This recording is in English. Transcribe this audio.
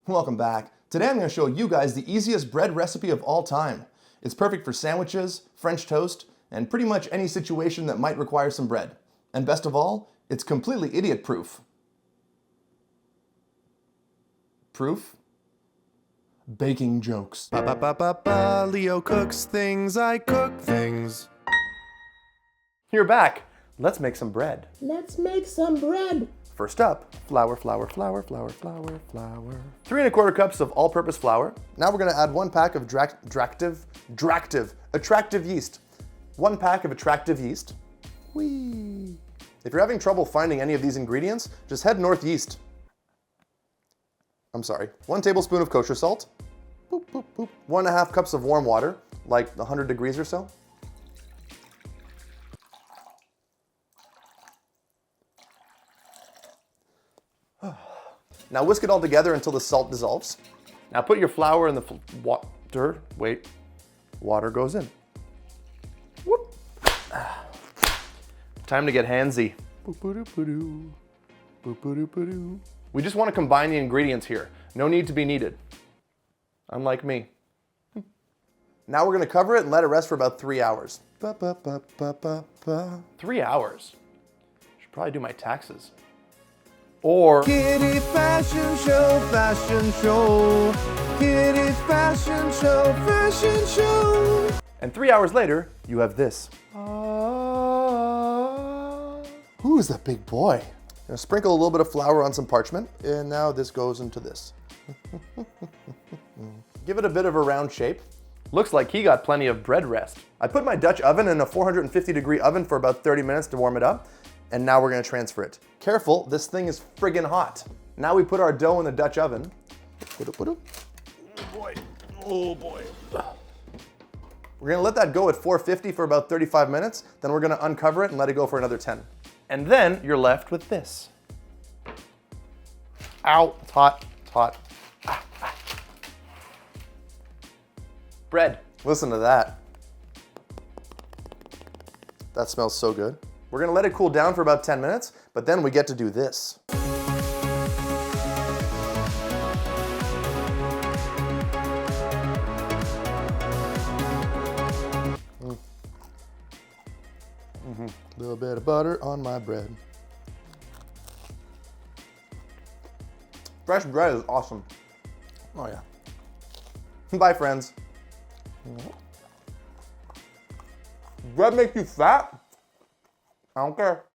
Welcome back. Today I'm going to show you guys the easiest bread recipe of all time. It's perfect for sandwiches, French toast, and pretty much any situation that might require some bread. And best of all, it's completely idiot-proof. Proof? Baking jokes. Leo cooks things, I cook things. You're back. Let's make some bread. Let's make some bread. First up, flour. 3 1/4 cups of all-purpose flour. Now we're gonna add 1 pack of attractive yeast. 1 pack of attractive yeast. Whee! If you're having trouble finding any of these ingredients, just head northeast. 1 tablespoon of kosher salt. Boop, boop, boop. 1 1/2 cups of warm water, like 100 degrees or so. Now whisk it all together until the salt dissolves. Now put your flour in the water. Wait, water goes in. Whoop. Time to get handsy. We just want to combine the ingredients here. No need to be kneaded. Unlike me. Now we're going to cover it and let it rest for about 3 hours. 3 hours? Should probably do my taxes. Or Kitty fashion show, fashion show. Kitty fashion show, fashion show. And 3 hours later, you have this. Who's that big boy? Gonna sprinkle a little bit of flour on some parchment, and now this goes into this. Give it a bit of a round shape. Looks like he got plenty of bread rest. I put my Dutch oven in a 450-degree oven for about 30 minutes to warm it up, and now we're gonna transfer it. Careful, this thing is friggin' hot. Now we put our dough in the Dutch oven. Oh boy, oh boy. We're gonna let that go at 450 for about 35 minutes, then we're gonna uncover it and let it go for another 10. And then you're left with this. Ow, it's hot, it's hot. Bread. Listen to that. That smells so good. We're gonna let it cool down for about 10 minutes, but then we get to do this. A little bit of butter on my bread. Fresh bread is awesome. Oh yeah. Bye, friends. Bread makes you fat? I don't care.